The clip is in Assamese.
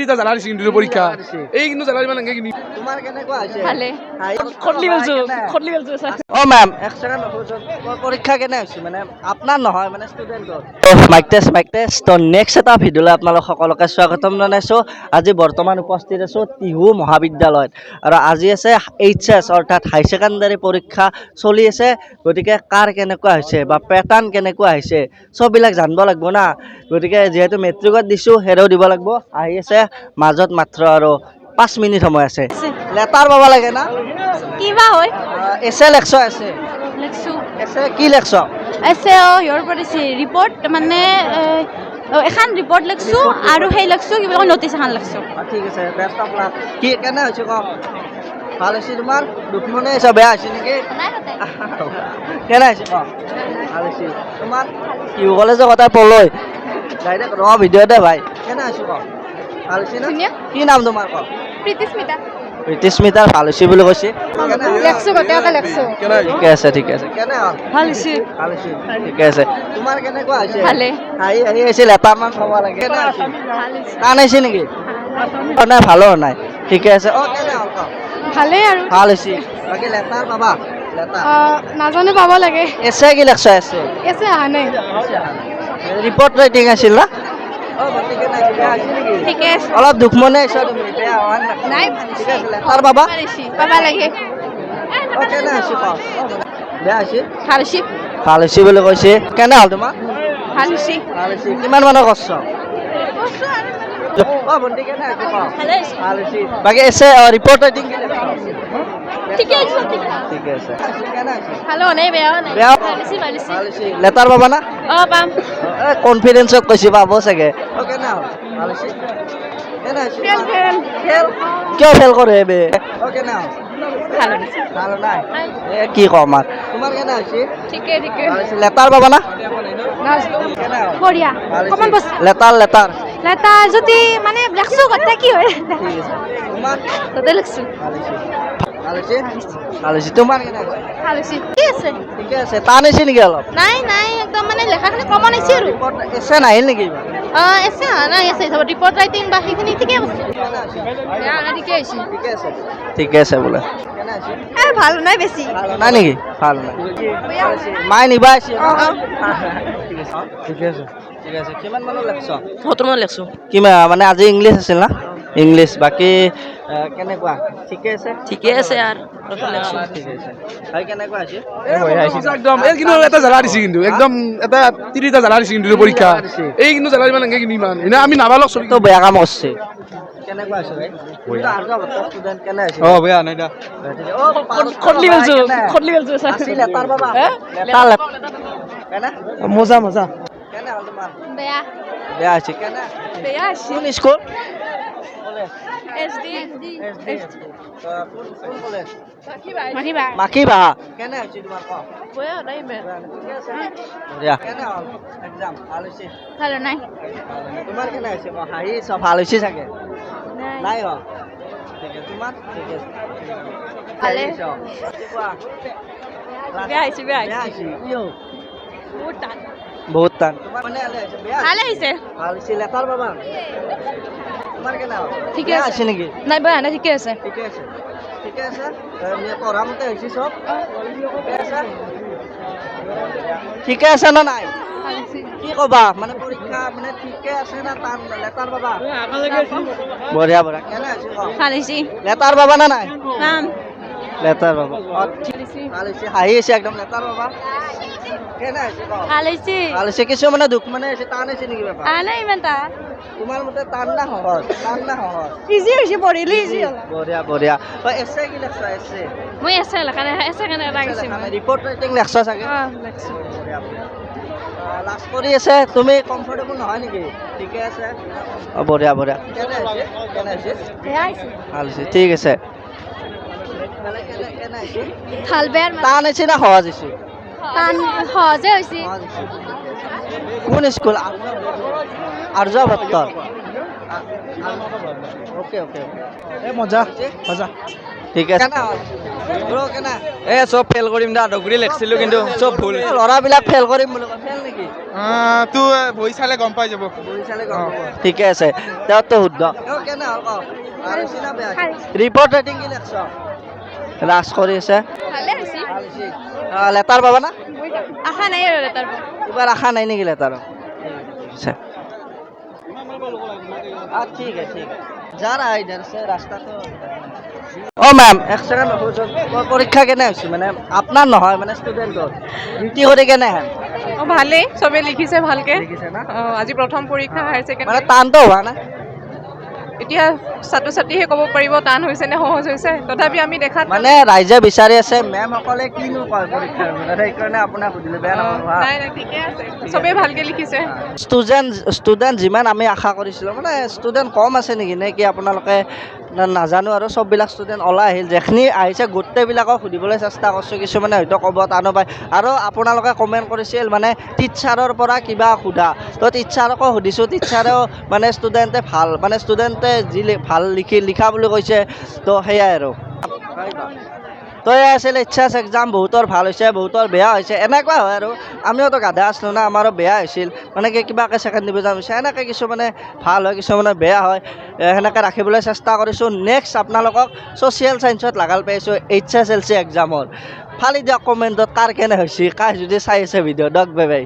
তিনিটা জ্বালা দিছে কিন্তু পৰীক্ষা এই কিন্তু জ্বালা ইমান এনেকে কিনি তোমাৰ কেনেকুৱা হৈছে ভালে খটলি বেলছো ও ম্যাম এক সেকেন্ড পৰীক্ষা কেনে হৈছে মানে আপনাৰ নহয় মানে ষ্টুডেন্টৰ মাইক টেষ্ট তো নেক্সট এটা ভিডিঅ'লৈ আপোনালোক সকলোকে স্বাগতম জনাইছোঁ আজি বৰ্তমান উপস্থিত আছোঁ টিহু মহাবিদ্যালয়ত আৰু আজি আছে এইচএছ অৰ্থাৎ হাই ছেকেণ্ডাৰী পৰীক্ষা চলি আছে গতিকে কাৰ কেনেকুৱা হৈছে বা পেটাৰ্ণ কেনেকুৱা হৈছে চববিলাক জানিব লাগিব না গতিকে যেহেতু মেট্ৰিকত দিছোঁ হেৰেও দিব লাগিব আহি আছে মাজত মাত্ৰ আৰু 5 মিনিট সময় আছে লেটাৰ পাব লাগে না কিবা হয় এছে লেখছ আছে লেখছো এছে কি লেখছ আছে ইয়ৰ পৰিছে ৰিপৰ্ট মানে এখন ৰিপৰ্ট লেখছো আৰু সেই লেখছো কিবা নটিছ এখন লেখছো ঠিক আছে বেষ্ট অফ লাক কি কেনে হৈছে ক ভাল হৈছে তোমাৰ দুখমনে আছে বেয়া হৈছে নেকি কেনে হৈছে ক ভাল হৈছে তোমাৰ কি কলেজৰ কথা পলয় ডাইৰেক্ট ৰ ভিডিঅ' দে ভাই কেনে হৈছে ক ভাল হৈছে না কি নাম তোমাৰ ক প্ৰীতিস্মিতাৰ ভাল হৈছে বুলি কৈছে লেখছো গোটেইটা লেখছো ঠিক আছে কেনে হ'ল ভাল হৈছে ঠিকে আছে তোমাৰ কেনেকুৱা হৈছে ভালে আহি আছিল এটামান পাব লাগে কেনে হৈছে ভাল হৈছে টান হৈছে নেকি নাই ভালো নাই ঠিকে আছে কেনে হ'ল ক ভালে আৰু ভাল হৈছে বাকী লেটাৰ পাবা লেটাৰ নাজানো পাব লাগে এছে কি লেখছ এছে এছে আহা নাই ৰিপৰ্ট ৰাইটিং আছিল না ঠিকে আছে অলপ দুখ মনে আহিছ তুমি বেয়া হোৱা নাই ঠিক আছে লেটাৰ পাবা পাব লাগে কেনে হৈছে ক বেয়া হৈছে ভাল হৈছে ভাল হৈছে বুলি কৈছে কেনে হ'ল তোমাৰ ভাল হৈছে ভাল হৈছে কিমান মানৰ কৰছ ভণ্টি কেনে হৈছে ক ভালে হৈছে ভাল হৈছে বাকী এছে ৰিপৰ্ট ৰাইটিং কি লেখছ ঠিকে আছে ঠিকে আছে কেনে হৈছে ভালো নাই বেয়াও নাই বেয়া ভাল হৈছে ভাল হৈছে লেটাৰ পাবা না পাম কনফিডেন্সত কৈছে পাব চাগে কেনে হ'ল ভাল হৈছে কেনে হৈছে ফেল কিয় ফেল কৰে বে কেনে হ'ল ভালো হৈছে ভাল নাই কি কম আৰু তোমাৰ কেনে হৈছে ঠিকে ভাল হৈছে লেটাৰ পাবা না কেনে হ'ল বঢ়িয়া কমন বস লেটাৰ লেটা যদি মানে লেখছো কথা কি হয় ঠিক আছে তোমাৰ তাতে লেখছো ভাল হৈছে তোমাৰ কেনে হৈছে ভাল হৈছে কি আছে ঠিকে আছে টান হৈছে নেকি অলপ নাই একদম মানে লেখাখিনি কমন হৈছে আৰু ৰিপৰ্ট এছে নাহিল নেকি আছে নাই আছে সব ৰিপৰ্ট ৰাইটিং বা সেইখিনি ঠিকে আছে বেয়া নাই ঠিকে হৈছে ঠিকে আছে বোলে কেনে হৈছে ভাল নাই বেছি ভাল নাই নেকি ভাল নাই মায়ে নিবা আছে ঠিকে আছে কিমান মানৰ লেখছ 17 মান লেখছো কিমান মানে আজি ইংলিছ আছিল না ইংলিছ বাকী কেনেকুৱা ঠিকে আছে আৰ লেখছো ঠিক আছে ভাই কেনেকুৱা আছে একদম এই কিন্তু এটা জ্বালা দিছে কিন্তু একদম এটা তিনিটা জ্বালা দিছে কিন্তু পৰীক্ষা এই কিন্তু জ্বালা ইমান এনেকে কিনি ইমান এনে আমি নাবালক চলি তো বেয়া কাম করছে কেনেকুৱা আছে ভাই ষ্টুডেন্ট কেনে আছে বেয়া নাই দা খটলি বেলছো আছে লেটাৰ বাবা লেটাৰ কেনে মজা কেনে হ'ল তোমাৰ বেয়া বেয়া আছে কেনে বেয়া আছে কোন স্কুল এসডি কোন কলেজ মাখিবা মাখিবা কেনে হৈছে তোমাৰ ক বেয়া নাই ঠিকে আছে বঢ়িয়া কেনে হ'ল এক্সাম ভাল হৈছে ভালো নাই তোমাৰ কেনে হৈছে ক হাঁহি চব ভাল হৈছে চাগে নাই নাই হ ঠিক আছে তোমাৰ ঠিক আছে ভালে কোৱা বেয়া হৈছে বেয়া হৈছে কি হ'ল বহুত টান বহুত টান তোমাৰ মানে ভালে হৈছে বেয়া ভালে হৈছে ভাল হৈছে লেটাৰ বাবা তোমাৰ কেনে হ'ল ঠিকে বেয়া আছে হৈছে নেকি নাই বেয়া নাই ঠিকে আছে ঠিকে আছে পঢ়া মতে হৈছে চব ঠিকে আছে না নাই কি কবা মানে পৰীক্ষা মানে ঠিকে আছে না টান লেটাৰ বাবা বঢ়িয়া কেনে হৈছে ভাল হৈছে লেটাৰ বাবা না নাই নাম লেটাৰ বাবা ভাল হৈছে হাঁহি আছে একদম লেটাৰ বাবা কেনে হৈছে ভাল হৈছে ভাল হৈছে কিছুমানে দুখ মানে আছে টান হৈছে নেকি বাবা নাই ইমান টা তোমাৰ মতে টান না সহজ ইজি হৈছে পঢ়িলে ইজি হ'ল বঢ়িয়া এছে কি লেখছ এছে মই এছে লেখা নাই এছে কেনে লাগিছে মই ৰিপৰ্ট ৰাইটিং লেখছ চাগে লেখছো লাষ্ট কৰি আছে তুমি কমফৰ্টেবল নহয় নেকি ঠিকে আছে বঢ়িয়া কেনে হৈছে বেয়া হৈছে ভাল হৈছে ঠিক আছে ভাল বেয়া টান হৈছে না সহজ হৈছে টান সহজে হৈছে কোন স্কুল আৰ্য ভট্টৰ ওকে ওকে এই মজা মজা ঠিক আছে ব্ৰ কেনা চব ফেল কৰিম দা ডগৰি লেখিছিলোঁ কিন্তু চব ভুল ল'ৰাবিলাক ফেল কৰিম বুলি কয় ফেল নেকি তো বহি চালে গম পাই যাব বহি চালে গম পাব ঠিকে আছে তেওঁতো শুদ্ধ কেনে হ'ল কওক আৰু চিনা বেয়া ৰিপৰ্ট ৰেটিং কি লেখছ ৰাজ কৰি আছে ভালে হৈছে লেটাৰ পাবা না আশা নাই আৰু তাৰ এইবাৰ আশা নাই নেকি লেটাৰ আচ্ছা ঠিক আছে ঠিক আছে যা रहा है इधर से रास्ता तो ओ मैम एक सेकंड পৰীক্ষা কেনে হৈছে মানে আপনাৰ নহয় মানে ষ্টুডেণ্টৰ ডিউটি কৰি কেনে হেন ভালেই চবে লিখিছে ভালকে দেখিছে না আজি প্ৰথম পৰীক্ষা হায়াৰ মানে ছেকেণ্ডাৰী টানটো হোৱা না এতিয়া ছাত্ৰ ছাত্ৰীহে ক'ব পাৰিব টান হৈছে নে সহজ হৈছে তথাপি আমি দেখাত মানে ৰাইজে বিচাৰি আছে মেম সকলে কিনো কয় পৰীক্ষাৰ ভিতৰত সেইকাৰণে আপোনাক সুধিলো বেয়া নাপাব নাই নাই ঠিকে আছে চবেই ভালকে লিখিছে ষ্টুডেণ্ট যিমান আমি আশা কৰিছিলোঁ মানে ষ্টুডেণ্ট কম আছে নেকি নে কি আপোনালোকে নাজানো আৰু চববিলাক ষ্টুডেণ্ট ওলাই আহিল যিখিনি আহিছে গোটেইবিলাকক সুধিবলৈ চেষ্টা কৰিছোঁ কিছুমানে হয়তো ক'ব টানো পায় আৰু আপোনালোকে কমেণ্ট কৰিছিল মানে টিচাৰৰ পৰা কিবা সোধা তো টিচাৰকো সুধিছোঁ টিচাৰেও মানে ষ্টুডেণ্টে ভাল মানে ষ্টুডেণ্টে যি ভাল লিখা বুলি কৈছে তো সেয়াই আৰু তো এয়া আছিল এইচএছ এক্সাম বহুতৰ ভাল হৈছে বহুতৰ বেয়া হৈছে এনেকুৱা হয় আৰু আমিওতো গাধা আছিলোঁ না আমাৰো বেয়া হৈছিল মানে কি কিবাকৈ ছেকেণ্ড ডিভিজন হৈছে এনেকৈ কিছুমানে ভাল হয় কিছুমানে বেয়া হয় সেনেকৈ ৰাখিবলৈ চেষ্টা কৰিছোঁ নেক্সট আপোনালোকক ছ'চিয়েল ছায়েন্সত লাগাল পাইছোঁ HSLC এক্সামৰ ফালি দিয়ক কমেণ্টত কাৰ কেনে হৈছে কাৰ যদি চাই আছে ভিডিঅ' দক বাই বাই